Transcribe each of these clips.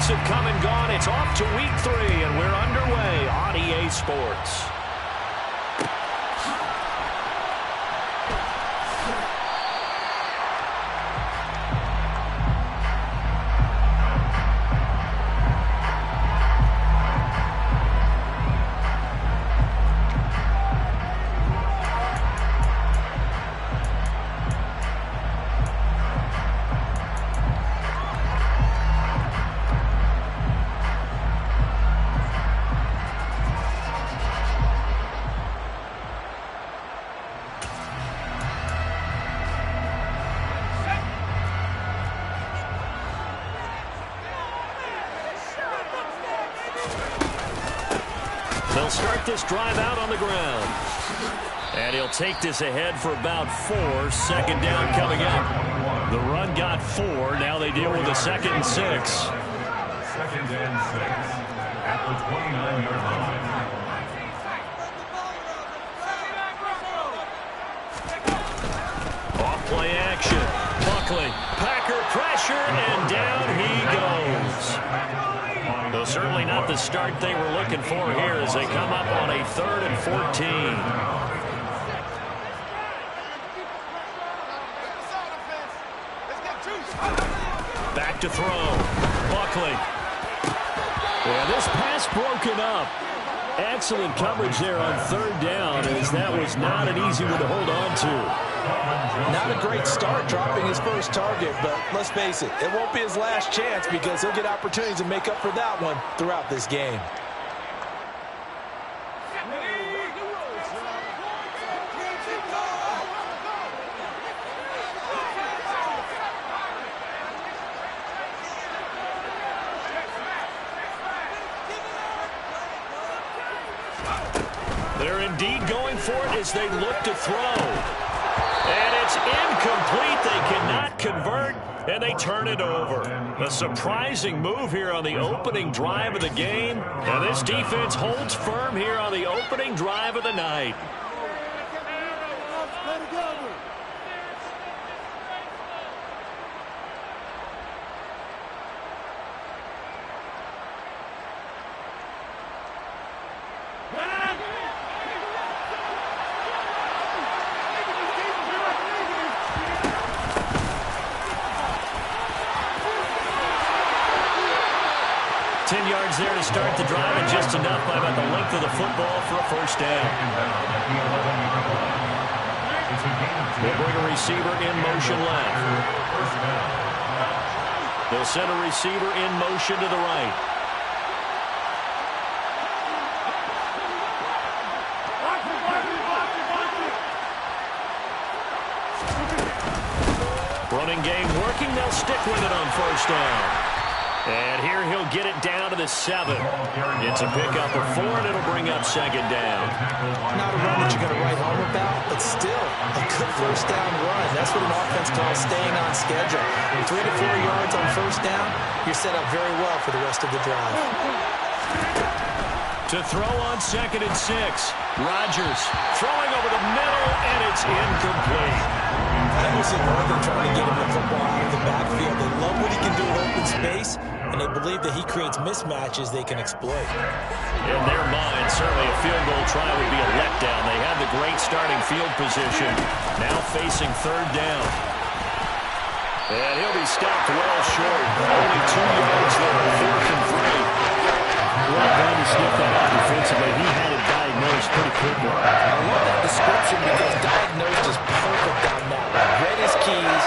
weeks have come and gone. It's off to week 3, and we're underway on EA Sports. They'll start this drive out on the ground. And he'll take this ahead for about 4. Second down coming up. The run got 4. Now they deal with a 2nd and 6. 2nd and 6 at the 29-yard line. Off play action. Buckley. Packer pressure, and down he goes. Though certainly not the start they were looking for here as they come up on a 3rd and 14. Back to throw. Buckley. Yeah, this pass broken up. Excellent coverage there on 3rd down, as that was not an easy one to hold on to. Not a great start dropping his first target, but let's face it, it won't be his last chance because he'll get opportunities to make up for that one throughout this game. They're indeed going for it as they look to throw. And it's incomplete. They cannot convert, and they turn it over. A surprising move here on the opening drive of the game. And this defense holds firm here on the opening drive of the night. There to start the drive, and just enough by about the length of the football for a first down. They'll bring a receiver in motion left. They'll send a receiver in motion to the right. Running game working. They'll stick with it on first down. And here he'll get it down to the 7. It's a pickup of 4, and it'll bring up 2nd down. Not a run that you're going to write home about, but still a good first down run. That's what an offense calls staying on schedule. 3 to 4 yards on first down, you're set up very well for the rest of the drive. To throw on 2nd and 6. Rodgers throwing over the middle, and it's incomplete. I was in Northern trying to get him the football out of the backfield. They love what he can do in open space, and they believe that he creates mismatches they can exploit. In their mind, certainly a field goal try would be a letdown. They had the great starting field position, now facing 3rd down. And he'll be stopped well short. Only 2 yards there, 4th and 3. Well done to sniff that out defensively. He had it diagnosed pretty quickly. I love that description because diagnosed is perfect on that. Read his keys,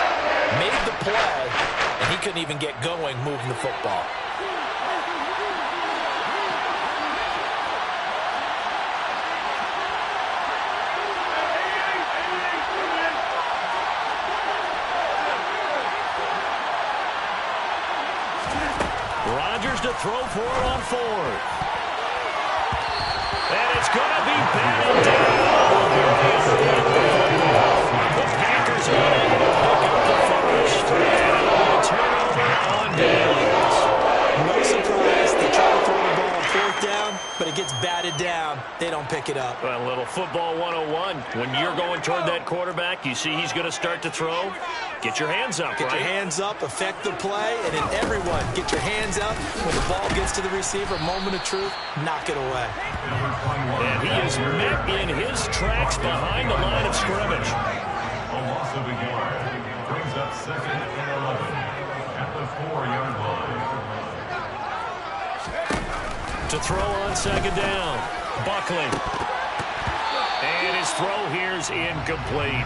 made the play, and he couldn't even get going moving the football. Rodgers to throw for it on 4th. And it's going to be batted down. The Packers are able to pick up the first. And a turnover on downs. No surprise, they try to throw the ball on 4th down, but it gets gets batted down, they don't pick it up. A little football 101. When you're going toward that quarterback, you see he's going to start to throw. Get your hands up, Get your hands up, affect the play, and then everyone, get your hands up. When the ball gets to the receiver, moment of truth, knock it away. And he is met in his tracks behind the line of scrimmage. A loss of a yard brings up 2nd and 11 at the 4-yard line. To throw on 2nd down, Buckley. And his throw here's incomplete.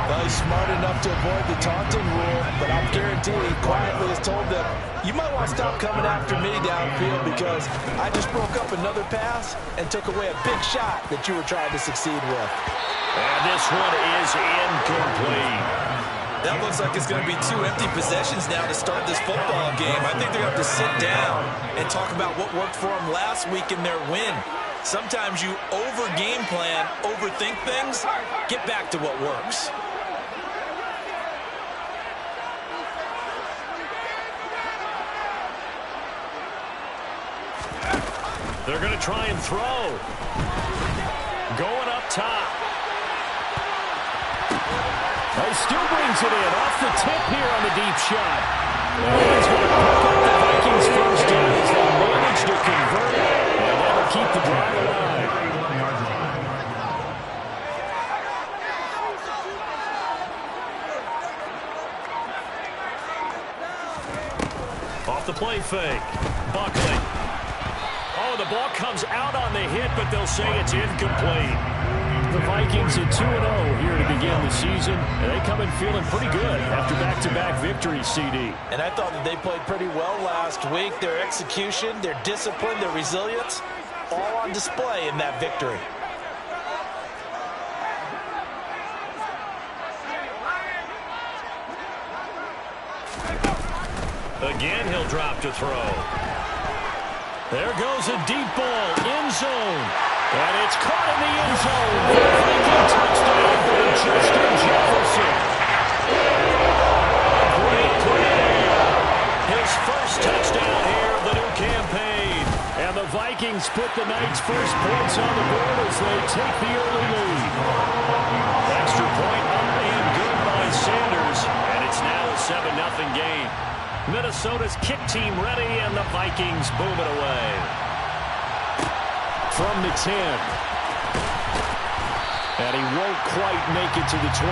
Well, he's smart enough to avoid the taunting rule, but I'm guaranteed he quietly has told them, you might want to stop coming after me downfield because I just broke up another pass and took away a big shot that you were trying to succeed with. And this one is incomplete. That looks like it's going to be 2 empty possessions now to start this football game. I think they're going to have to sit down and talk about what worked for them last week in their win. Sometimes you over-game plan, overthink things. Get back to what works. They're going to try and throw. Going up top. He still brings it in off the tip here on the deep shot. And he's going to pick up the Vikings first down as they manage to convert it. And that'll keep the drive alive. Off the play fake. Buckley. Oh, the ball comes out on the hit, but they'll say it's incomplete. The Vikings at 2-0 here to begin the season, and they come in feeling pretty good after back-to-back victories, CD. And I thought that they played pretty well last week. Their execution, their discipline, their resilience, all on display in that victory. Again, he'll drop to throw. There goes a deep ball, end zone. And it's caught in the end zone. Viking touchdown for Justin Jefferson. Great play. His first touchdown here of the new campaign. And the Vikings put the Knights' first points on the board as they take the early lead. Extra point up and good by Sanders. And it's now a 7-0 game. Minnesota's kick team ready, and the Vikings boom it away. From the 10. And he won't quite make it to the 25.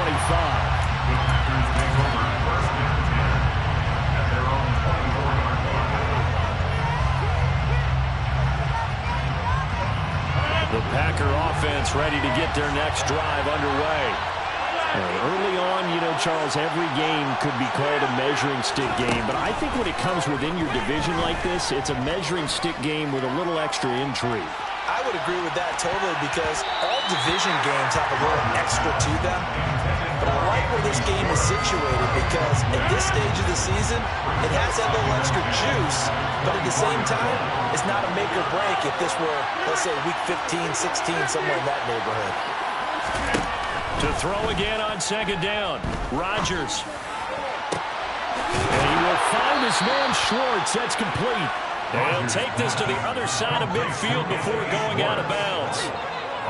The Packer offense ready to get their next drive underway. Early on, you know, Charles, every game could be called a measuring stick game, but I think when it comes within your division like this, it's a measuring stick game with a little extra intrigue. I would agree with that totally because all division games have a little extra to them. But I like where this game is situated because at this stage of the season, it has that little extra juice, but at the same time, it's not a make or break if this were, let's say, week 15, 16, somewhere in that neighborhood. To throw again on 2nd down, Rodgers. And he will find his man Schwartz. That's complete. And he'll take this to the other side of midfield before going out of bounds.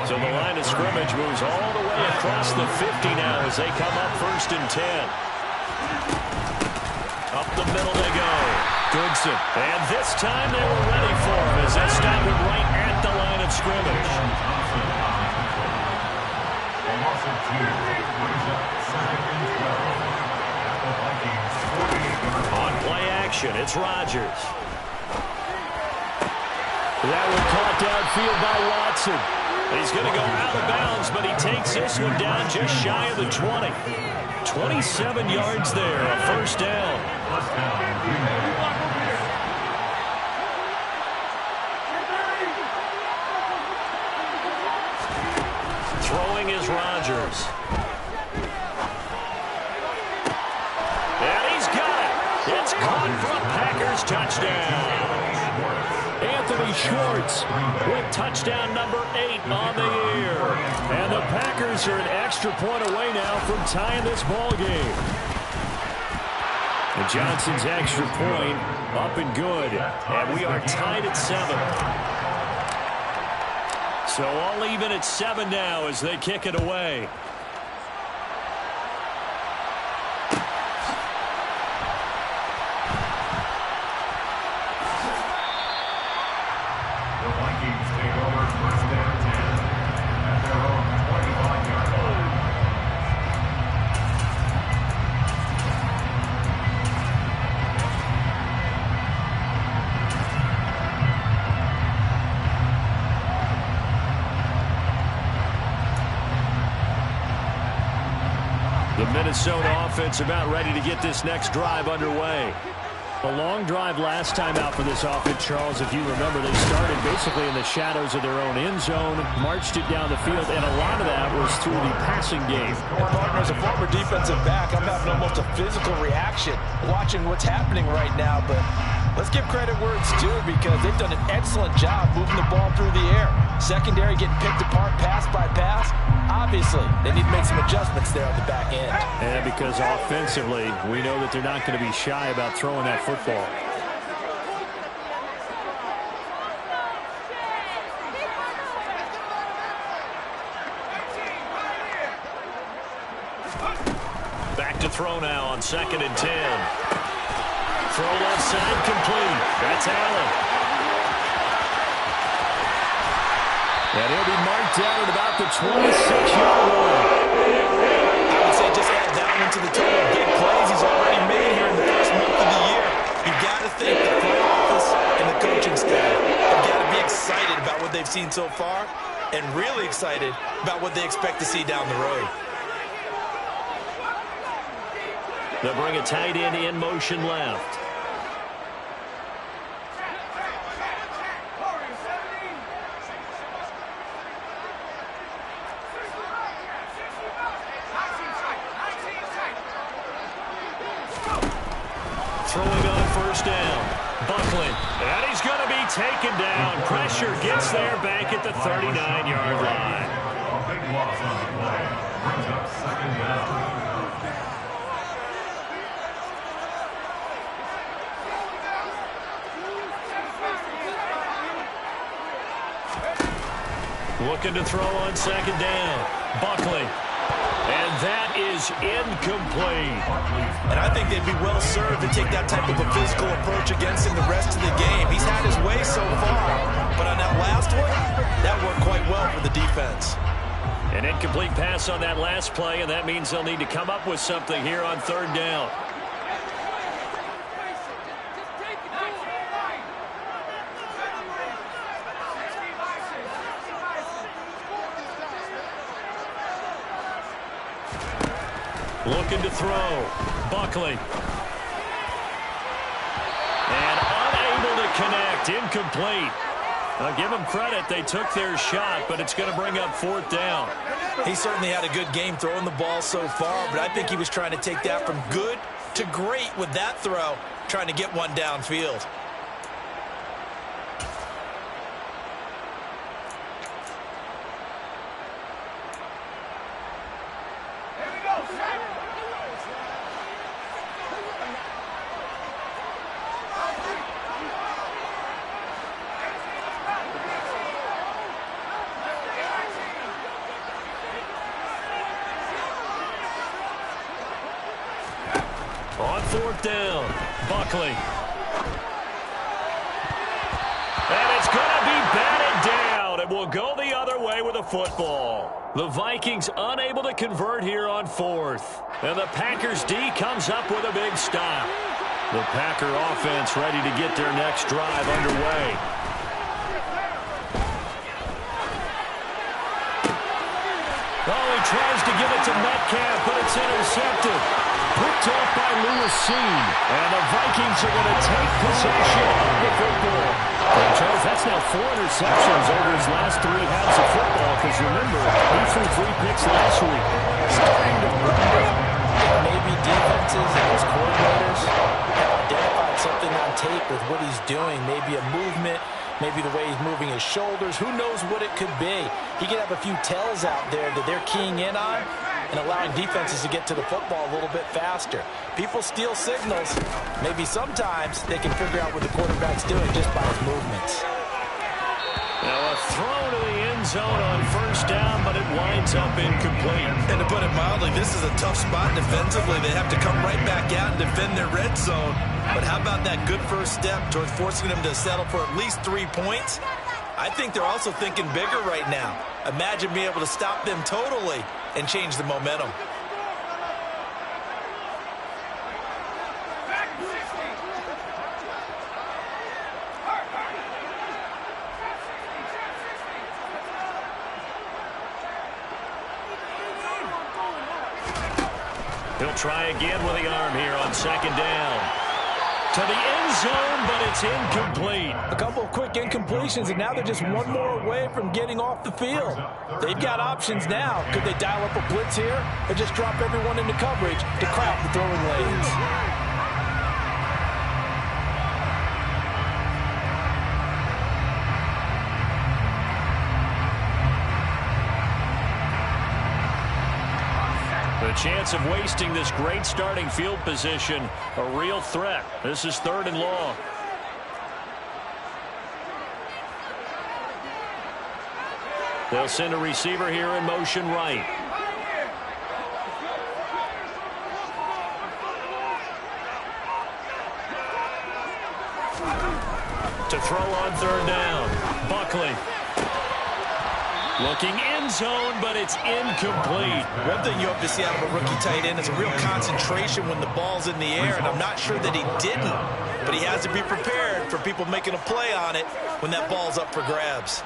So the line of scrimmage moves all the way across the 50 now as they come up 1st and 10. Up the middle they go. Goodson. And this time they were ready for him as they stop him right at the line of scrimmage. On play action, it's Rodgers. That one caught downfield by Watson. He's going to go out of bounds, but he takes this one down just shy of the 20. 27 yards there, a 1st down. Throwing is Rodgers. And he's got it. It's caught for a Packers touchdown. Anthony Schwartz with touchdown number 8 on the year. And the Packers are an extra point away now from tying this ball game. And Johnson's extra point up and good. And we are tied at 7. So all even at 7 now as they kick it away. The Vikings take over first down 10 at their own 25-yard line. The Minnesota offense about ready to get this next drive underway. A long drive last time out for this offense, Charles. If you remember, they started basically in the shadows of their own end zone, marched it down the field, and a lot of that was through the passing game. And partner, as a former defensive back, I'm having almost a physical reaction watching what's happening right now. But let's give credit where it's due, because they've done an excellent job moving the ball through the air. Secondary getting picked apart pass by pass. Obviously, they need to make some adjustments there on the back end. And because offensively, we know that they're not going to be shy about throwing that football. Back to throw now on 2nd and 10. Throw left side complete. That's Allen. And he'll be marked down at about the 26-yard line. I would say just add that one to the total of big plays he's already made here in the first month of the year. You've got to think the front office and the coaching staff have got to be excited about what they've seen so far, and really excited about what they expect to see down the road. They'll bring a tight end in motion left. Throwing on first down. Buckland. And he's going to be taken down. Pressure gets there back at the 39-yard line. A big loss on the play. Brings up 2nd down. Looking to throw on 2nd down. Buckley. And that is incomplete. And I think they'd be well served to take that type of a physical approach against him the rest of the game. He's had his way so far, but on that last one, that worked quite well for the defense. An incomplete pass on that last play, and that means they'll need to come up with something here on 3rd down. Looking to throw. Buckley. And unable to connect. Incomplete. Now give them credit. They took their shot, but it's going to bring up 4th down. He certainly had a good game throwing the ball so far, but I think he was trying to take that from good to great with that throw, trying to get one downfield. On 4th down, Buckley. And it's going to be batted down. It will go the other way with a football. The Vikings unable to convert here on 4th. And the Packers D comes up with a big stop. The Packer offense ready to get their next drive underway. Oh, he tries to give it to Metcalf, but it's intercepted. Picked off by Lewis-Seen. And the Vikings are going to take possession of the football. And Charles, that's now 4 interceptions over his last 3 halves of football. Because remember, he threw 3 picks last week. Starting to wonder if maybe defenses and his coordinators have identified something on tape with what he's doing. Maybe a movement, maybe the way he's moving his shoulders. Who knows what it could be? He could have a few tells out there that they're keying in on and allowing defenses to get to the football a little bit faster. People steal signals. Maybe sometimes they can figure out what the quarterback's doing just by his movements. Now a throw to the end zone on first down, but it winds up incomplete. And to put it mildly, this is a tough spot defensively. They have to come right back out and defend their red zone. But how about that good first step towards forcing them to settle for at least 3 points? I think they're also thinking bigger right now. Imagine being able to stop them totally and change the momentum. He'll try again with the arm here on second down. To the end zone, but it's incomplete. A couple of quick incompletions, and now they're just one more away from getting off the field. They've got options now. Could they dial up a blitz here or just drop everyone into coverage to crowd the throwing lanes? The chance of wasting this great starting field position, a real threat. This is 3rd and long. They'll send a receiver here in motion right. To throw on 3rd down. Buckley. Looking end zone, but it's incomplete. One thing you hope to see out of a rookie tight end is a real concentration when the ball's in the air, and I'm not sure that he didn't, but he has to be prepared for people making a play on it when that ball's up for grabs.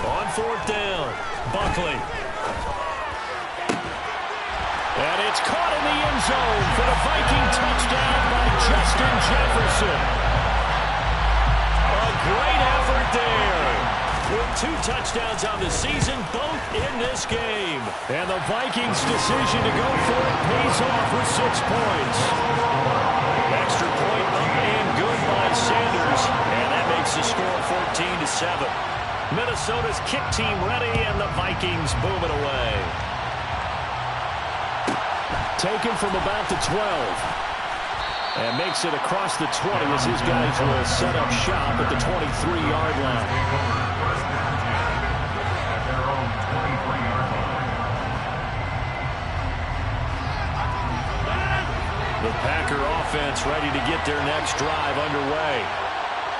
On 4th down, Buckley. And it's caught in the end zone for the Viking touchdown by Justin Jefferson. A great effort there. With 2 touchdowns on the season, both in this game. And the Vikings' decision to go for it pays off with 6 points. Extra point up and good by Sanders. And that makes the score 14-7. Minnesota's kick team ready, and the Vikings boom it away. Taken from about the 12. And makes it across the 20 as his guys will set up shop at the 23-yard line. At their own 23-yard line. The Packer offense ready to get their next drive underway.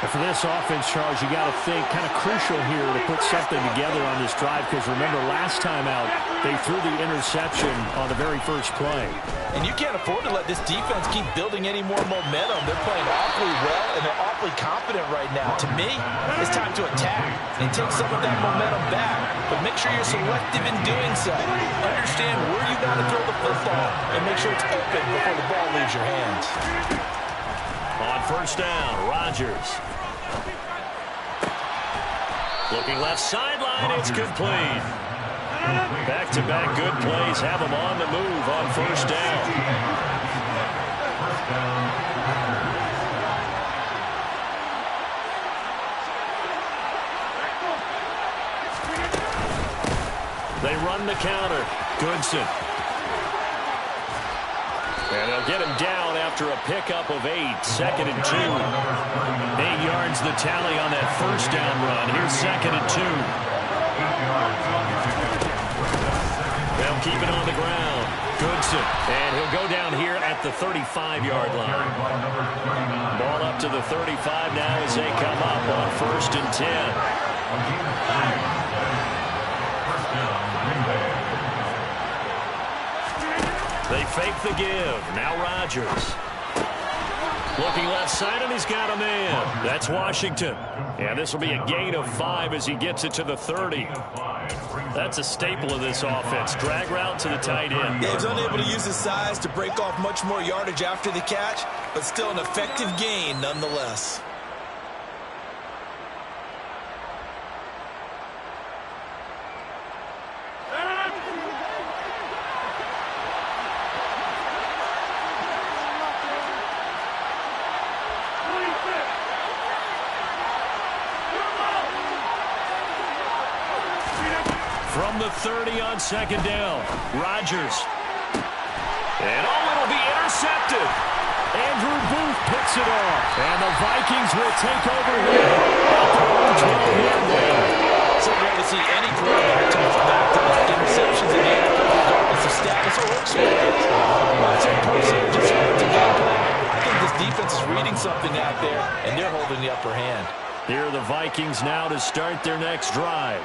And for this offense, Charles, you got to think kind of crucial here to put something together on this drive, because remember last time out they threw the interception on the very first play. And you can't afford to let this defense keep building any more momentum. They're playing awfully well, and they're awfully confident right now. To me, it's time to attack and take some of that momentum back. But make sure you're selective in doing so. Understand where you got to throw the football and make sure it's open before the ball leaves your hands. On first down, Rodgers. Looking left sideline, it's complete. Back-to-back good plays have them on the move on first down. First down. They run the counter. Goodson. And they'll get him down after a pickup of 8. 2nd and 2. 8 yards the tally on that first down run. Here's 2nd and 2. They'll keep it on the ground. Goodson. And he'll go down here at the 35-yard line. Ball up to the 35 now as they come up on 1st and 10. They fake the give. Now Rodgers. Looking left side, and he's got a man. That's Washington. And this will be a gain of 5 as he gets it to the 30. That's a staple of this offense. Drag route to the tight end. Yeah, he's unable to use his size to break off much more yardage after the catch, but still an effective gain nonetheless. from the 30 on second down. Rodgers. And it'll be intercepted. Andrew Booth picks it off. And the Vikings will take over here at their own 12-yard line. So rare to see any quarterback toss back to back interceptions in the NFL, regardless of status or experience. It's a person just to game plan. I think this defense is reading something out there, and they're holding the upper hand. Here are the Vikings now to start their next drive.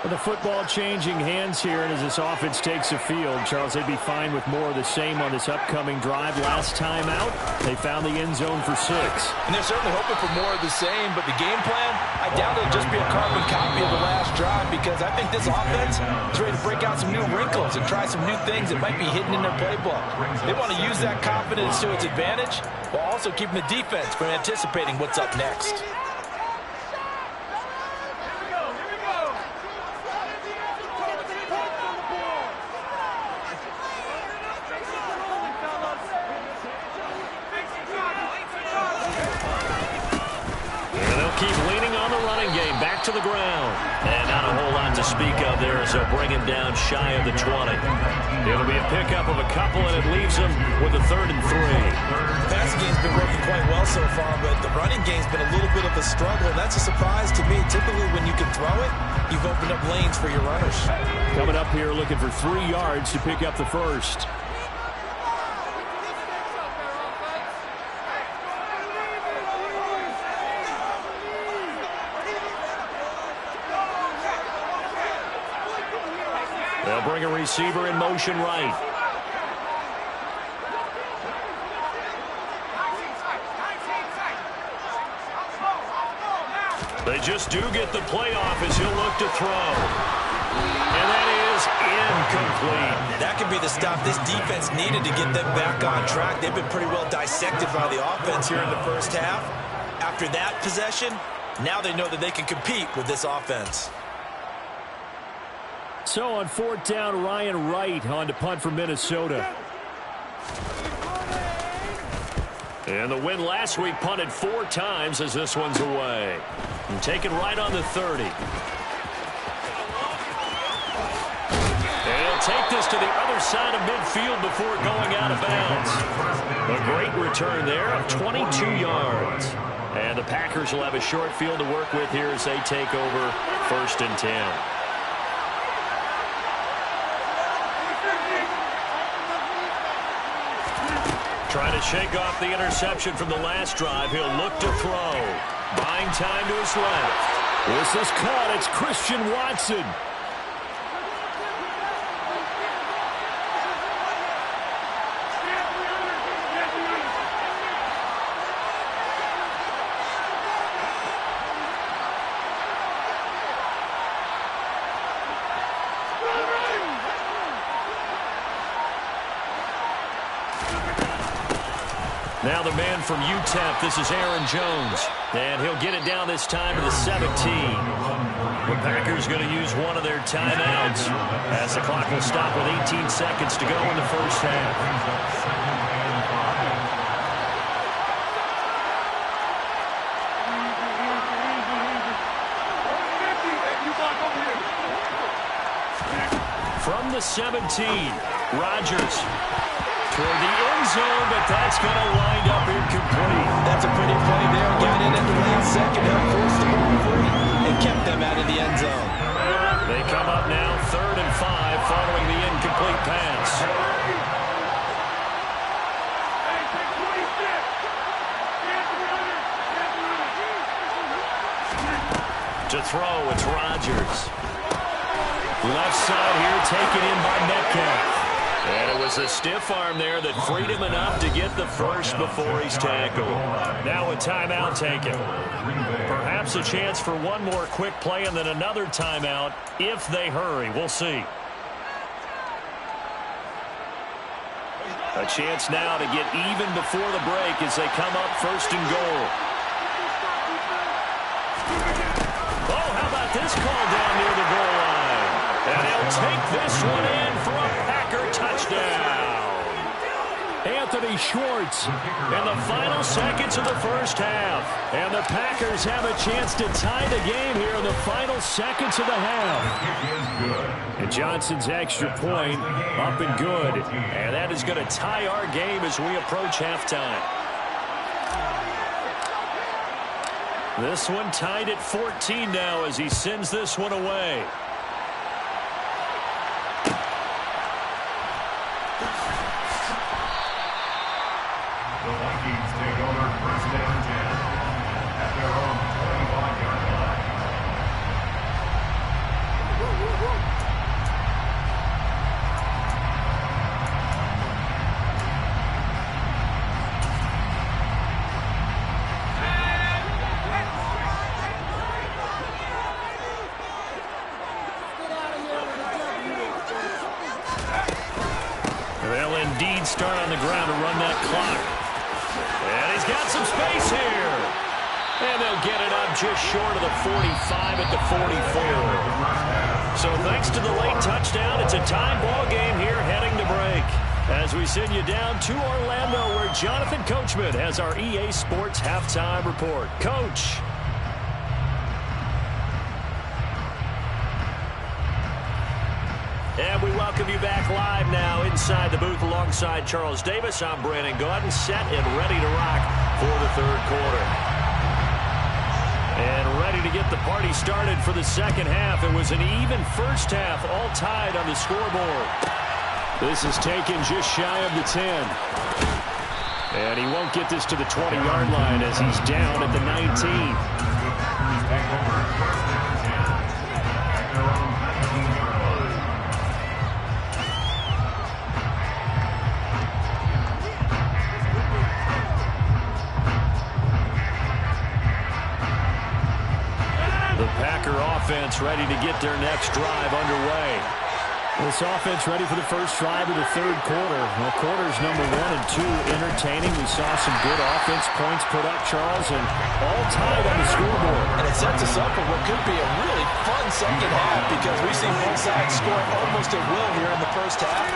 With the football changing hands here, and as this offense takes the field, Charles, they'd be fine with more of the same on this upcoming drive. Last time out, they found the end zone for 6. And they're certainly hoping for more of the same, but the game plan, I doubt it'll just be a carbon copy of the last drive, because I think this offense is ready to break out some new wrinkles and try some new things that might be hidden in their playbook. They want to use that confidence to its advantage, while also keeping the defense from anticipating what's up next. To the ground. And not a whole lot to speak of there as they'll bring him down shy of the 20. It'll be a pickup of a couple, and it leaves him with a 3rd and 3. The passing game's been working quite well so far, but the running game's been a little bit of a struggle, and that's a surprise to me. Typically, when you can throw it, you've opened up lanes for your runners. Coming up here looking for 3 yards to pick up the first. They'll bring a receiver in motion right. They just do get the playoff as he'll look to throw. And that is incomplete. That could be the stop this defense needed to get them back on track. They've been pretty well dissected by the offense here in the first half. After that possession, now they know that they can compete with this offense. So on 4th down, Ryan Wright on to punt for Minnesota. And the win last week punted 4 times as this one's away. And taken right on the 30. And he'll take this to the other side of midfield before going out of bounds. A great return there of 22 yards. And the Packers will have a short field to work with here as they take over 1st and 10. Trying to shake off the interception from the last drive. He'll look to throw. Buying time to his left. This is caught. It's Christian Watson. Now the man from UTEP, this is Aaron Jones. And he'll get it down this time to the 17. The Packers going to use one of their timeouts as the clock will stop with 18 seconds to go in the first half. From the 17, Rodgers. Toward the end zone, but that's going to wind up incomplete. That's a pretty play there. Giving it at the last second, helped force the ball free and kept them out of the end zone. They come up now 3rd and 5 following the incomplete pass. To throw, it's Rodgers. Left side here taken in by Metcalf. And it was a stiff arm there that freed him enough to get the first before he's tackled. Now a timeout taken. Perhaps a chance for one more quick play and then another timeout if they hurry. We'll see. A chance now to get even before the break as they come up 1st and goal. Oh, how about this call down near the goal line? And he'll take this one in for a Packer touchdown. Anthony Schwartz in the final seconds of the first half. And the Packers have a chance to tie the game here in the final seconds of the half. And Johnson's extra point up and good. And that is going to tie our game as we approach halftime. This one tied at 14 now as he sends this one away. The Vikings take over first down 10 at their own 25-yard line. They'll indeed start on the ground to run that clock. And he's got some space here. And they'll get it up just short of the 45 at the 44. So thanks to the late touchdown, it's a tie ball game here heading to break. As we send you down to Orlando where Jonathan Coachman has our EA Sports halftime report. Coach. And we welcome you back live now inside the booth alongside Charles Davis. I'm Brandon Gaudin, set and ready to rock for the third quarter. And ready to get the party started for the second half. It was an even first half, all tied on the scoreboard. This is taken just shy of the 10. And he won't get this to the 20-yard line as he's down at the 19. Offense ready to get their next drive underway. This offense ready for the first drive of the third quarter. Well, quarters number 1 and 2 entertaining. We saw some good offense points put up, Charles, and all tied on the scoreboard. And it sets us up for what could be a really fun second half because we've seen both sides score almost at will here in the first half.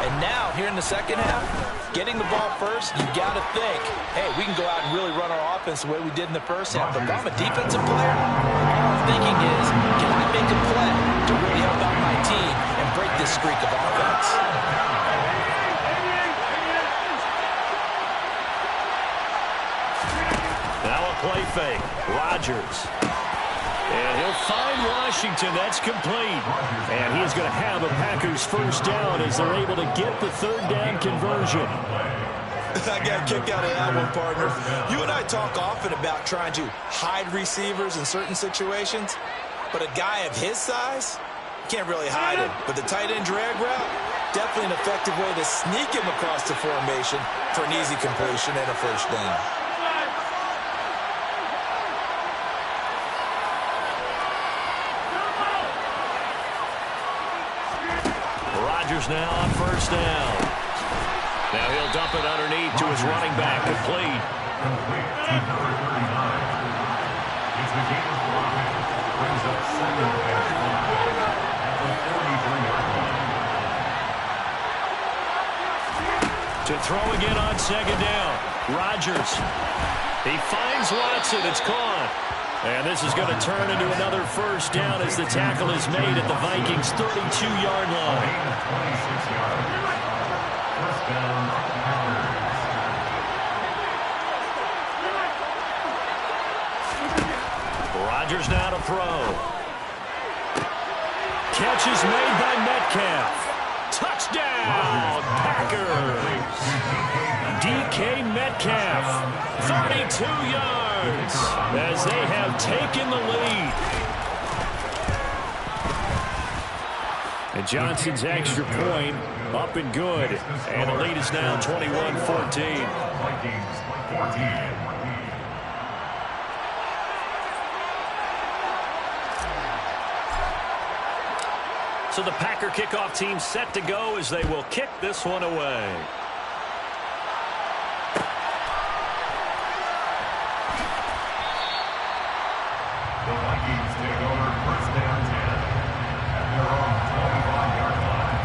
And now, here in the second half, getting the ball first, you've got to think, hey, we can go out and really run our offense the way we did in the first half. But if I'm a defensive player, all I'm thinking is, can I make a play to really help out my team and break this streak of offense? Now a play fake. Rodgers. And he'll find Washington. That's complete. And he's going to have a Packers first down as they're able to get the third down conversion. I got a kick out of that one, partner. You and I talk often about trying to hide receivers in certain situations, but a guy of his size, you can't really hide him. But the tight end drag route, definitely an effective way to sneak him across the formation for an easy completion and a first down. Now on first down. Now he'll dump it underneath to his running back. Complete. Complete. Number 39. It's the game of block. Brings up second and 5 at the 43-yard line. To throw again on second down. Rodgers. He finds Watson. It's caught. And this is going to turn into another first down as the tackle is made at the Vikings' 32-yard line. 26 yards. First down, Rodgers now to throw. Catch is made by Metcalf. Touchdown, Packers. DK Metcalf, 32 yards as they have taken the lead. And Johnson's extra point up and good. And the lead is now 21-14. Vikings 14. So the Packer kickoff team set to go as they will kick this one away. The Vikings take over first down 10 at their own 25-yard line.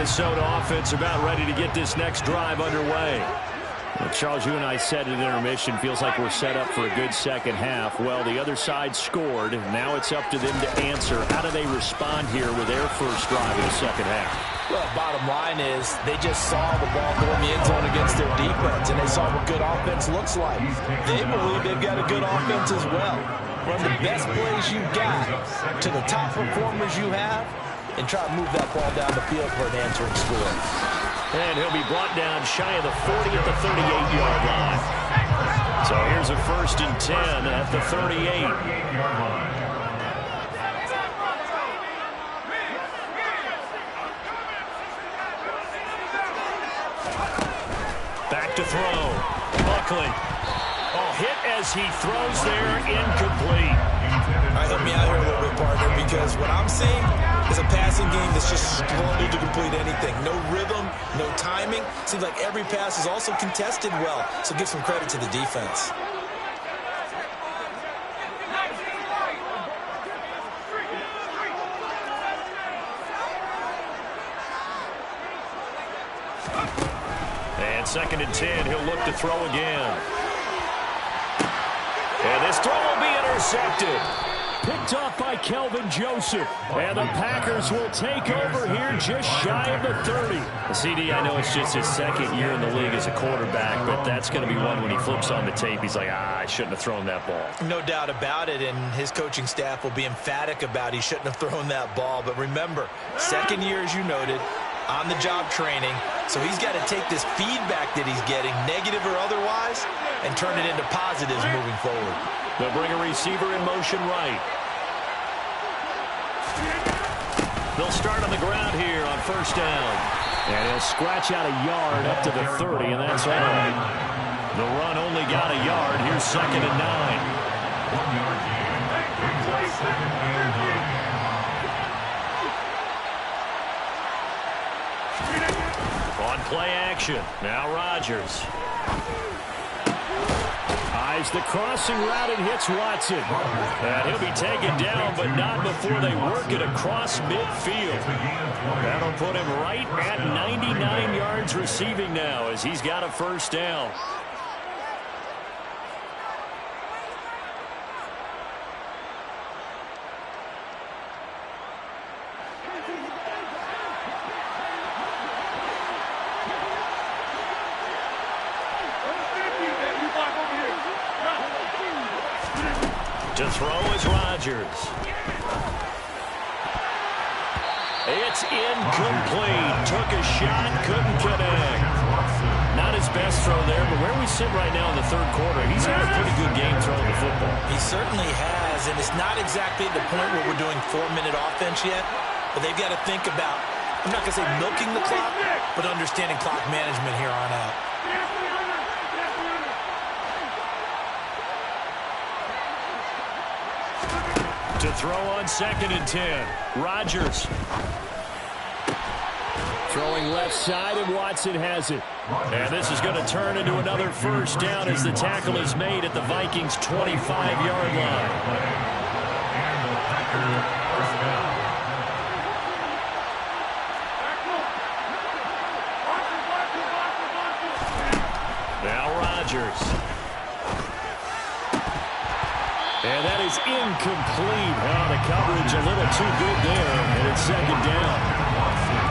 Minnesota offense about ready to get this next drive underway. Well, Charles, you and I said at intermission, feels like we're set up for a good second half. Well, the other side scored. Now it's up to them to answer. How do they respond here with their first drive in the second half? Well, bottom line is they just saw the ball go in the end zone against their defense, and they saw what good offense looks like. They believe they've got a good offense as well. Run the best plays you've got to the top performers you have, and try to move that ball down the field for an answering score. And he'll be brought down shy of the 40 at the 38-yard line. So here's a 1st and 10 at the 38. Back to throw. Buckley. Oh, hit as he throws there, incomplete. All right, help me out here a little bit, partner, because what I'm seeing is a passing game that's just struggled to complete anything. No rhythm, no timing. Seems like every pass is also contested well, so give some credit to the defense. And 2nd and 10, he'll look to throw again. And this throw will be intercepted. Picked off by Kelvin Joseph. And the Packers will take over here just shy of the 30. CD, I know it's just his 2nd year in the league as a quarterback, but that's going to be one when he flips on the tape. He's like, I shouldn't have thrown that ball. No doubt about it, and his coaching staff will be emphatic about he shouldn't have thrown that ball. But remember, 2nd year, as you noted, on-the-job training, so he's got to take this feedback that he's getting, negative or otherwise, and turn it into positives moving forward. They'll bring a receiver in motion right. They'll start on the ground here on 1st down. And he'll scratch out a yard up to the 30, and that's all right. The run only got a yard. Here's 2nd and 9. 1-yard gain. Brings up 2nd and 9. On play action. Now Rodgers. Eyes the crossing route and hits Watson. And he'll be taken down, but not before they work it across midfield. That'll put him right at 99 yards receiving now as he's got a 1st down. To throw is Rodgers. It's incomplete. Took a shot, couldn't connect. Not his best throw there, but where we sit right now in the 3rd quarter, he's had a pretty good game throwing the football. He certainly has, and it's not exactly the point where we're doing 4-minute offense yet, but they've got to think about, I'm not going to say milking the clock, but understanding clock management here on out. To throw on 2nd and 10. Rodgers. Throwing left side, and Watson has it. And this is going to turn into another 1st down as the tackle is made at the Vikings' 25-yard line. And the Packers 1st down. Now Rodgers. And that is incomplete. Oh, the coverage a little too good there, and it's 2nd down.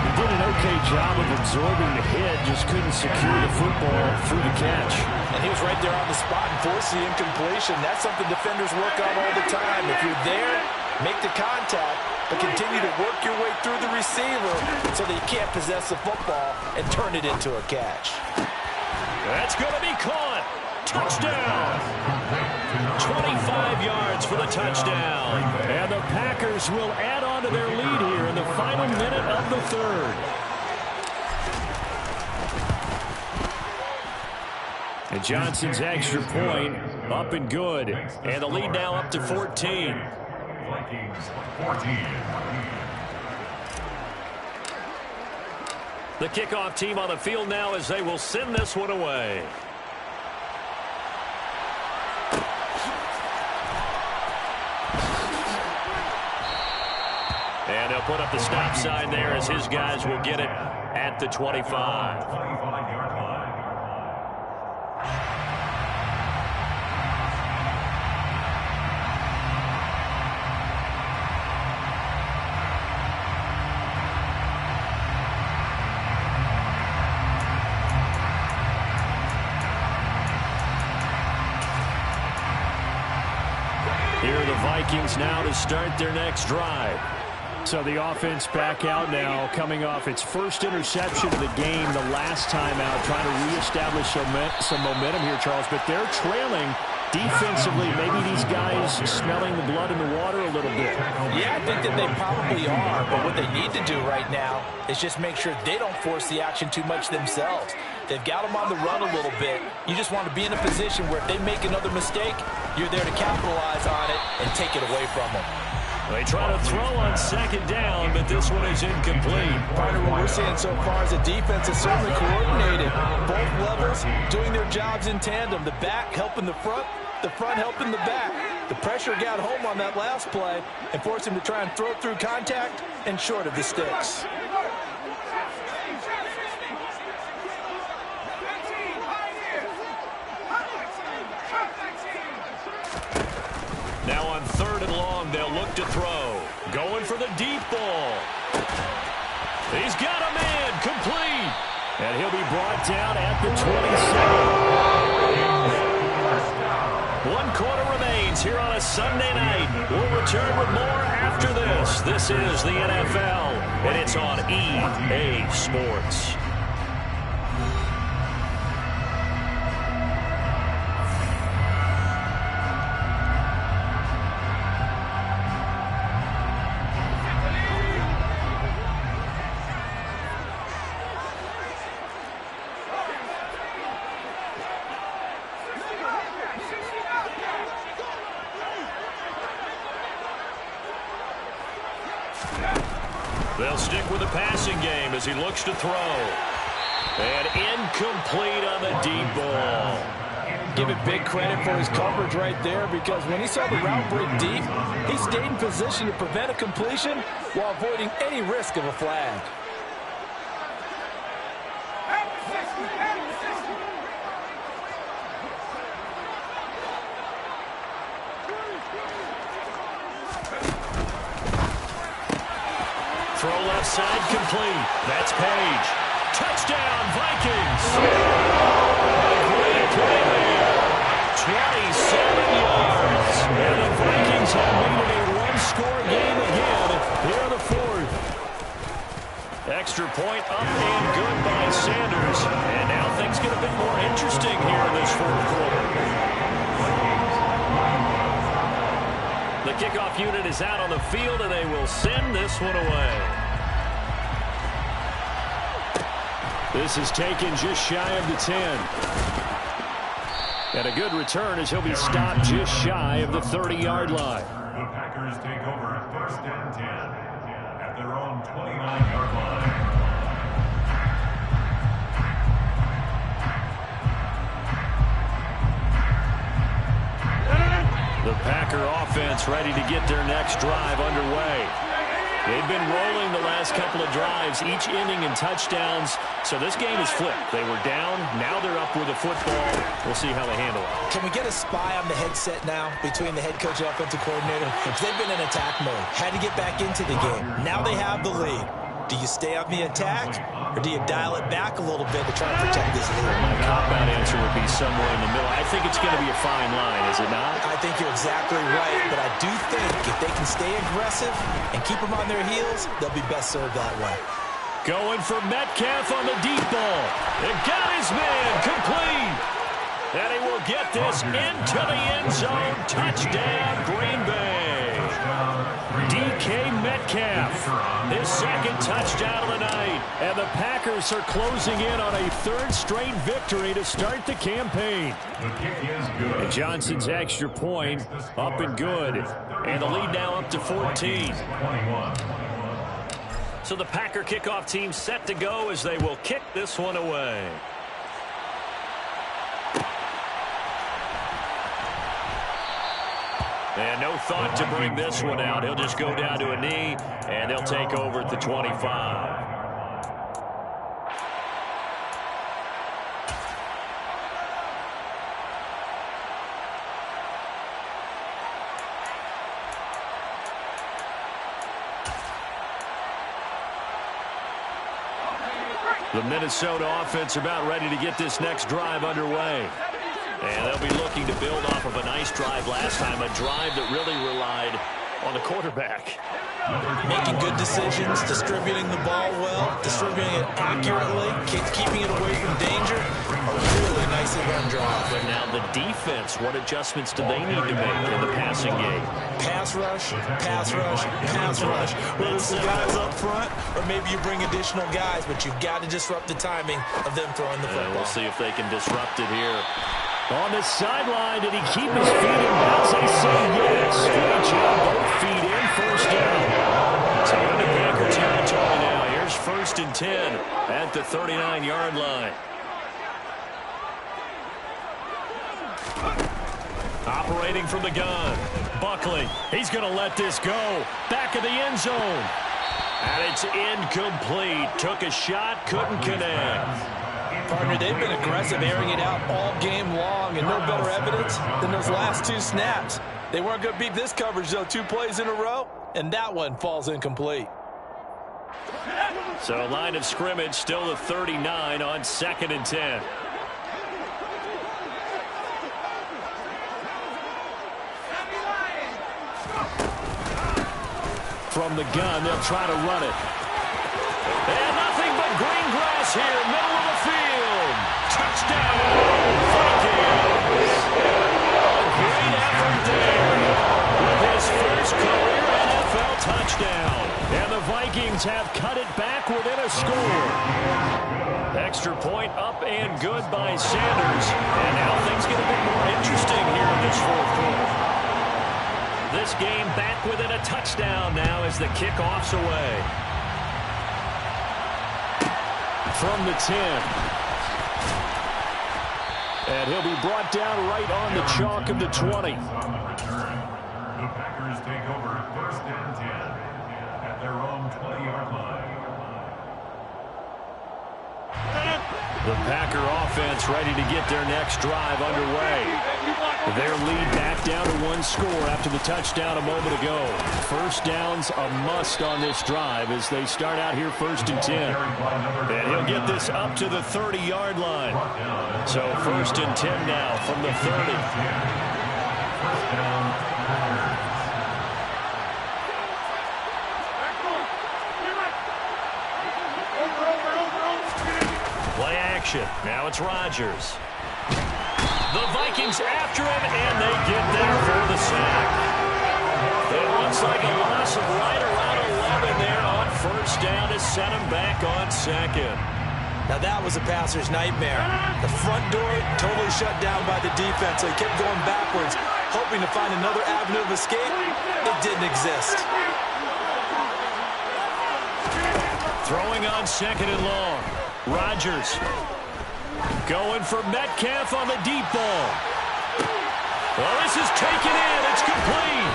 He did an okay job of absorbing the hit, just couldn't secure the football through the catch. And he was right there on the spot and forced the incompletion. That's something defenders work on all the time. If you're there, make the contact, but continue to work your way through the receiver so that you can't possess the football and turn it into a catch. That's going to be caught. Touchdown. 25 yards for the touchdown. And the Packers will add on to their lead here in the final minute of the 3rd. And Johnson's extra point up and good. And the lead now up to 14. Vikings 14. The kickoff team on the field now as they will send this one away. And they'll put up the stop sign there as his guys will get it at the 25. 25-yard line. Here are the Vikings now to start their next drive. So the offense back out now, coming off its first interception of the game the last time out, trying to reestablish some momentum here, Charles. But they're trailing defensively. Maybe these guys smelling the blood in the water a little bit. Yeah, I think that they probably are. But what they need to do right now is just make sure they don't force the action too much themselves. They've got them on the run a little bit. You just want to be in a position where if they make another mistake, you're there to capitalize on it and take it away from them. They try to throw on second down, but this one is incomplete. Partner, what we're seeing so far is the defense is certainly coordinated. Both levels doing their jobs in tandem. The back helping the front helping the back. The pressure got home on that last play and forced him to try and throw through contact and short of the sticks. Now on 3rd and long, they'll look to throw. Going for the deep ball. He's got a man, complete. And he'll be brought down at the 27. 1 quarter remains here on a Sunday night. We'll return with more after this. This is the NFL, and it's on EA Sports. They'll stick with the passing game as he looks to throw. And incomplete on the deep ball. Give it big credit for his coverage right there, because when he saw the route break deep, he stayed in position to prevent a completion while avoiding any risk of a flag. Throw left side, complete. That's Page. Touchdown, Vikings. Great play there. 27 yards. And the Vikings have made it a one-score game again here in the 4th. Extra point up and good by Sanders. And now things get a bit more interesting here in this 4th quarter. The kickoff unit is out on the field, and they will send this one away. This is taken just shy of the 10. And a good return as he'll be stopped just shy of the 30-yard line. The Packers take over 1st and 10 at their own 29-yard line. The Packer offense ready to get their next drive underway. They've been rolling the last couple of drives, each inning in touchdowns. So this game is flipped. They were down. Now they're up with the football. We'll see how they handle it. Can we get a spy on the headset now between the head coach and offensive coordinator? They've been in attack mode. Had to get back into the game. Now they have the lead. Do you stay on the attack, or do you dial it back a little bit to try to protect this lead? My cop-out answer would be somewhere in the middle. I think it's going to be a fine line, is it not? I think you're exactly right, but I do think if they can stay aggressive and keep them on their heels, they'll be best served that way. Going for Metcalf on the deep ball. It got his man, complete. And he will get this into the end zone. Touchdown, Green Bay. DK Metcalf, his 2nd touchdown of the night. And the Packers are closing in on a 3rd straight victory to start the campaign. The kick is good. And Johnson's extra point up and good. And the lead now up to 14. 21. So the Packer kickoff team set to go as they will kick this one away. And no thought to bring this one out. He'll just go down to a knee, and they'll take over at the 25. The Minnesota offense about ready to get this next drive underway. And they'll be looking to build off of a nice drive last time, a drive that really relied on the quarterback. Making good decisions, distributing the ball well, distributing it accurately, keeping it away from danger. A really nicely run drive. But now the defense, what adjustments do they need to make in the passing game? Pass rush, pass rush, pass rush. Whether it's the guys up front or maybe you bring additional guys, but you've got to disrupt the timing of them throwing the football. We'll see if they can disrupt it here. On the sideline, did he keep his feet in bounds? They say yes. Good job, both feet in, first down. So into Packer territory now. Here's 1st and 10 at the 39-yard line. Operating from the gun. Buckley, he's going to let this go. Back of the end zone. And it's incomplete. Took a shot, couldn't connect. Partner, they've been aggressive, airing it out all game long, and no better evidence than those last 2 snaps. They weren't going to beat this coverage, though, 2 plays in a row, and that one falls incomplete. So line of scrimmage still the 39 on 2nd and 10. From the gun, they'll try to run it. And nothing but green grass here, middle of the field. Touchdown, Vikings. A great effort there with his first career NFL touchdown. And the Vikings have cut it back within a score. Extra point up and good by Sanders. And now things get a bit more interesting here in this 4th quarter. This game back within a touchdown now as the kickoff's away. From the 10. And he'll be brought down right on the chalk of the 20. The Packers take over 1st and 10 at their own 20-yard line. The Packer offense ready to get their next drive underway. Their lead back down to 1 score after the touchdown a moment ago. First down's a must on this drive as they start out here 1st and 10. And he'll get this up to the 30-yard line. So 1st and 10 now from the 30. First down, Packers. Play action. Now it's Rodgers. The Vikings after him, and they get there for the sack. It looks like a loss of right around 11 there on 1st down to set him back on 2nd. Now that was a passer's nightmare. The front door totally shut down by the defense, so he kept going backwards, hoping to find another avenue of escape. It didn't exist. Throwing on 2nd and long. Rodgers going for Metcalf on the deep ball. Well, this is taken in. It's complete.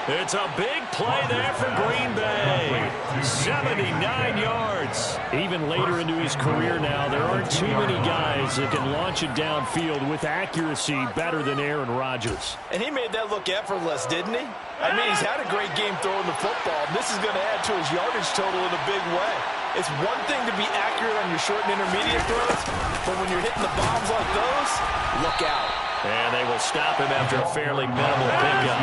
It's a big play there for Green Bay. 79 yards. Even later into his career now, there aren't too many guys that can launch it downfield with accuracy better than Aaron Rodgers. And he made that look effortless, didn't he? I mean, he's had a great game throwing the football. This is going to add to his yardage total in a big way. It's one thing to be accurate on your short and intermediate throws, but when you're hitting the bombs like those, look out. And they will stop him after a fairly minimal pickup.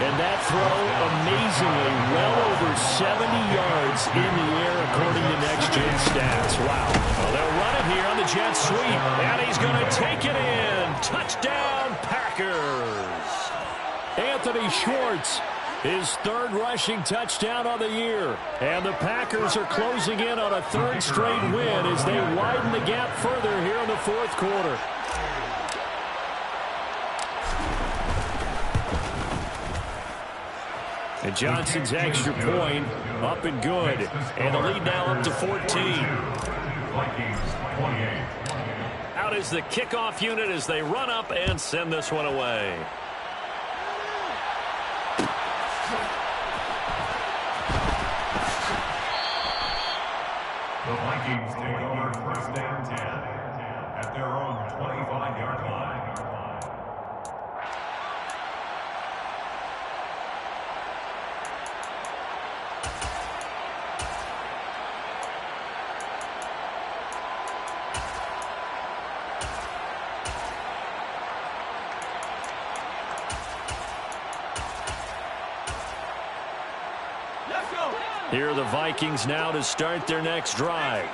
And that throw, amazingly, well over 70 yards in the air according to Next Gen Stats. Wow. Well, they'll run it here on the jet sweep, and he's going to take it in. Touchdown, Packers. Anthony Schwartz, his 3rd rushing touchdown on the year. And the Packers are closing in on a 3rd straight win as they widen the gap further here in the 4th quarter. And Johnson's extra point up and good. And the lead now up to 14. Vikings 28. Out is the kickoff unit as they run up and send this one away. The Vikings take over 1st and 10 at their own 25-yard line. Here are the Vikings now to start their next drive.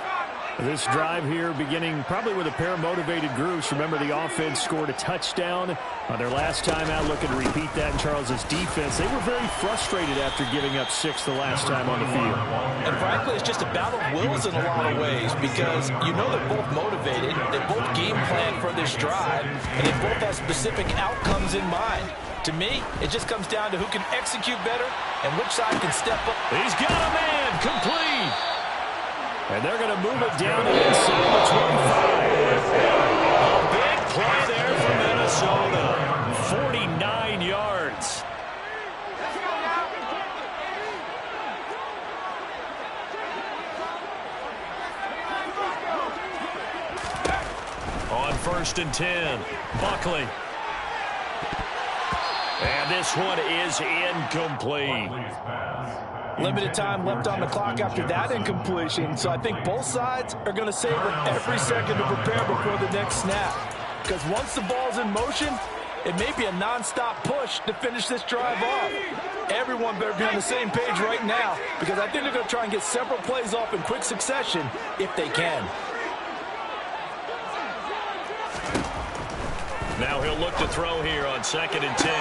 This drive here beginning probably with a pair of motivated groups. Remember, the offense scored a touchdown on their last time out, looking to repeat that in Charles's defense. They were very frustrated after giving up 6 the last time on the field. And frankly, it's just a battle of wills in a lot of ways because you know they're both motivated, they both game plan for this drive, and they both have specific outcomes in mind. To me, it just comes down to who can execute better and which side can step up. He's got a man, complete. And they're going to move it down inside the 25. A big play there for Minnesota. 49 yards. On 1st and 10, Buckley. And this one is incomplete. Limited time left on the clock after that incompletion, so I think both sides are going to savor every second to prepare before the next snap. Because once the ball's in motion, it may be a non-stop push to finish this drive off. Everyone better be on the same page right now because I think they're going to try and get several plays off in quick succession if they can. Now he'll look to throw here on 2nd and 10.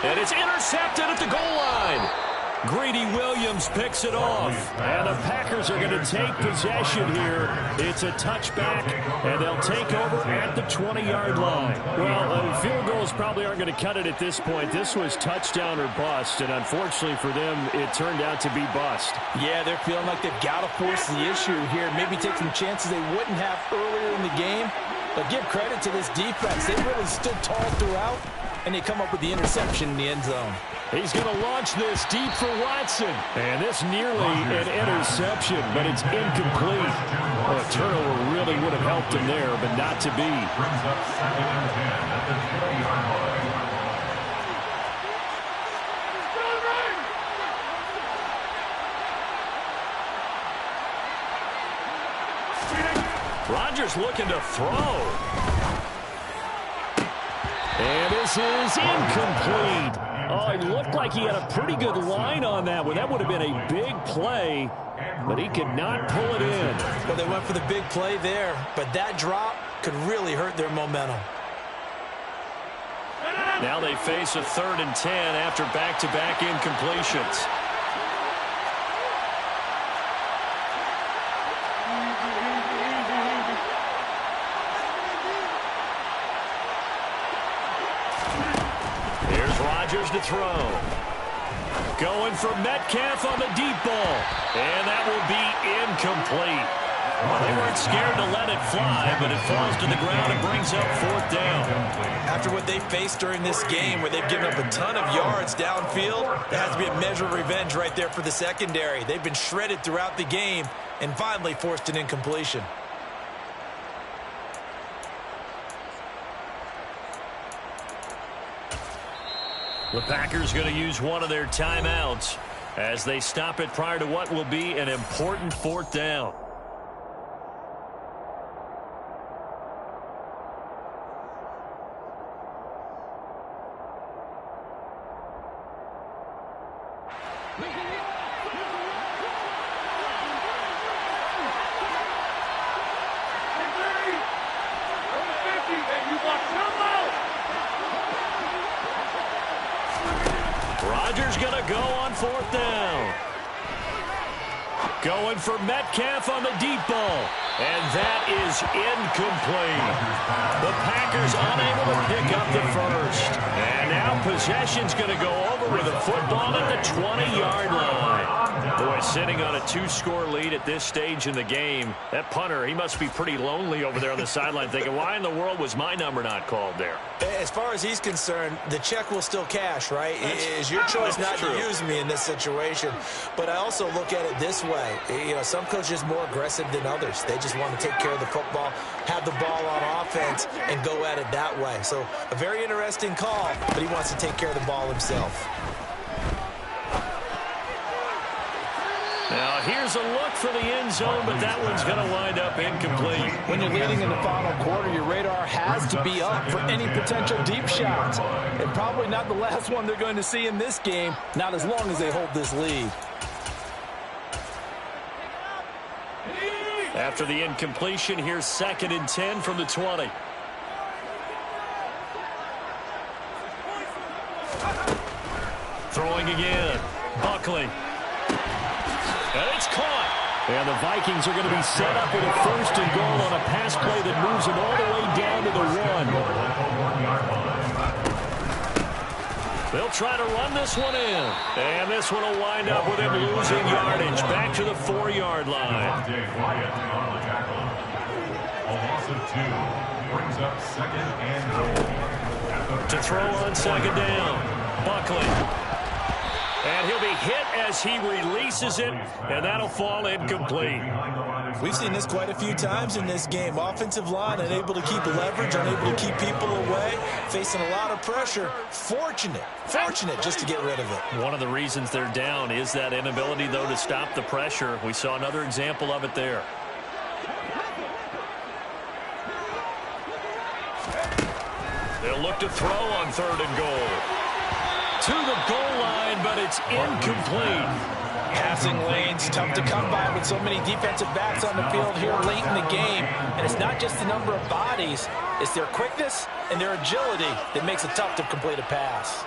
And it's intercepted at the goal line. Greedy Williams picks it off. And the Packers are going to take possession here. It's a touchback, and they'll take over at the 20-yard line. Well, field goals probably aren't going to cut it at this point. This was touchdown or bust, and unfortunately for them, it turned out to be bust. Yeah, they're feeling like they've got to force the issue here. Maybe take some chances they wouldn't have earlier in the game. But give credit to this defense. They really stood tall throughout, and they come up with the interception in the end zone. He's going to launch this deep for Watson. And this nearly an interception, but it's incomplete. Well, a turnover really would have helped him there, but not to be. Brings up 2nd and 10 at the 20-yard line. Rodgers looking to throw. And this is incomplete. Oh, it looked like he had a pretty good line on that one. That would have been a big play, but he could not pull it in. Well, they went for the big play there, but that drop could really hurt their momentum. Now they face a 3rd and 10 after back-to-back incompletions. Rodgers to throw. Going for Metcalf on the deep ball. And that will be incomplete. They weren't scared to let it fly, but it falls to the ground and brings up 4th down. After what they faced during this game where they've given up a ton of yards downfield, there has to be a measure of revenge right there for the secondary. They've been shredded throughout the game and finally forced an incompletion. The Packers going to use one of their timeouts as they stop it prior to what will be an important 4th down. Rodgers going to go on 4th down. Going for Metcalf on the deep ball. And that is incomplete. The Packers unable to pick up the first. And now possession's going to go over with a football at the 20-yard line. Boy, sitting on a 2-score lead at this stage in the game, that punter, he must be pretty lonely over there on the sideline thinking, why in the world was my number not called there? As far as he's concerned, the check will still cash, right? It is your choice not to use me in this situation. But I also look at it this way. You know, some coaches are more aggressive than others. They just want to take care of the football, have the ball on offense, and go at it that way. So a very interesting call, but he wants to take care of the ball himself. Now, here's a look for the end zone, but that one's going to wind up incomplete. When you're leading in the final quarter, your radar has to be up for any potential deep shots. And probably not the last one they're going to see in this game, not as long as they hold this lead. After the incompletion, here's 2nd and 10 from the 20. Throwing again. Buckley. And it's caught. And the Vikings are going to be set up with a 1st and goal on a pass play that moves them all the way down to the 1. They'll try to run this one in. And this one will wind up with him losing yardage back to the 4-yard line. A loss of 2 brings up 2nd and goal. To throw on 2nd down. Buckley. And he'll be hit as he releases it, and that'll fall incomplete. We've seen this quite a few times in this game. Offensive line unable to keep leverage, unable to keep people away, facing a lot of pressure. Fortunate just to get rid of it. One of the reasons they're down is that inability, though, to stop the pressure. We saw another example of it there. They'll look to throw on 3rd and goal. To the goal line, but it's incomplete. Passing lanes, tough to come by with so many defensive backs on the field here late in the game. And it's not just the number of bodies, it's their quickness and their agility that makes it tough to complete a pass.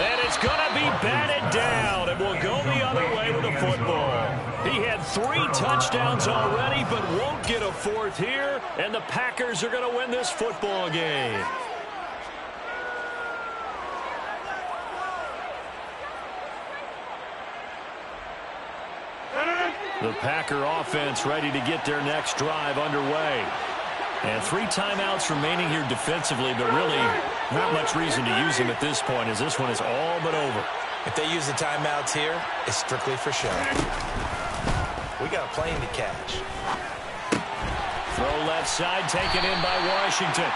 And it's going to be batted down, and will go the other way with the football. He had 3 touchdowns already, but won't get a 4th here, and the Packers are going to win this football game. The Packer offense ready to get their next drive underway. And 3 timeouts remaining here defensively, but really not much reason to use them at this point, as this one is all but over. If they use the timeouts here, it's strictly for show. We got a plane to catch. Throw left side, taken in by Washington.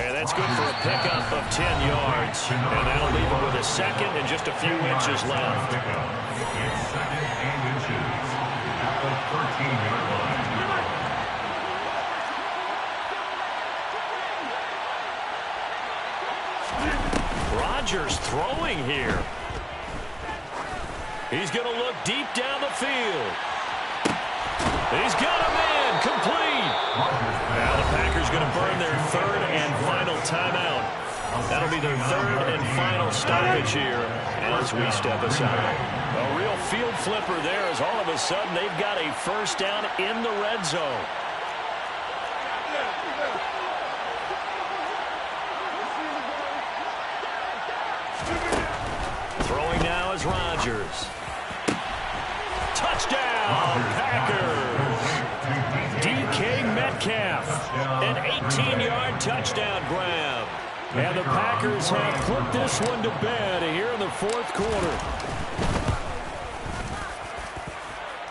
And that's good for a pickup of 10 yards. And that'll leave him with a 2nd and just a few inches left. It's 2nd and inches at the 13-yard line. Rodgers throwing here. He's going to look deep down the field. He's got him in, complete. Now the Packers going to burn their 3rd and final timeout. That'll be their 3rd and final stoppage here as we step aside. A real field flipper there, as all of a sudden they've got a 1st down in the red zone. Throwing now is Rodgers. Touchdown, Packers. DK Metcalf, an 18-yard touchdown grab. And the Packers have put this one to bed here in the 4th quarter.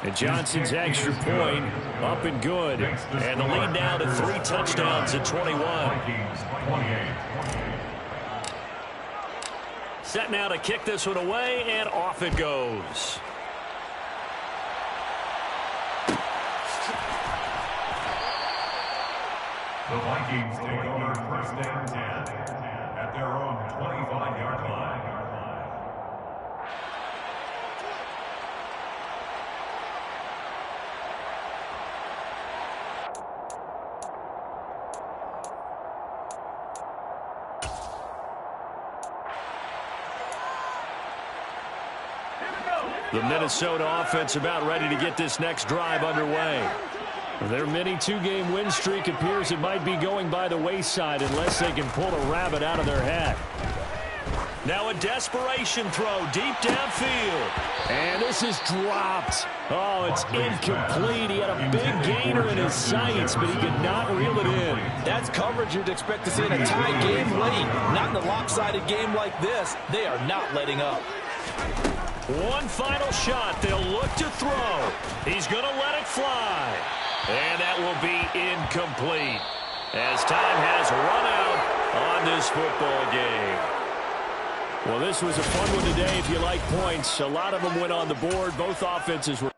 And Johnson's extra point up and good. And the lead now to 3 touchdowns at 21. Set now to kick this one away, and off it goes. The Vikings take over 1st and 10 at their own 25-yard line. The Minnesota offense about ready to get this next drive underway. Their mini 2-game win streak appears it might be going by the wayside unless they can pull a rabbit out of their hat. Now a desperation throw deep downfield. And this is dropped. Oh, it's incomplete. He had a big gainer in his sights, but he could not reel it in. That's coverage you'd expect to see in a tie game late. Not in a lopsided game like this. They are not letting up. One final shot. They'll look to throw. He's going to let it fly. And that will be incomplete. as time has run out on this football game. Well, this was a fun one today if you like points. A lot of them went on the board. Both offenses were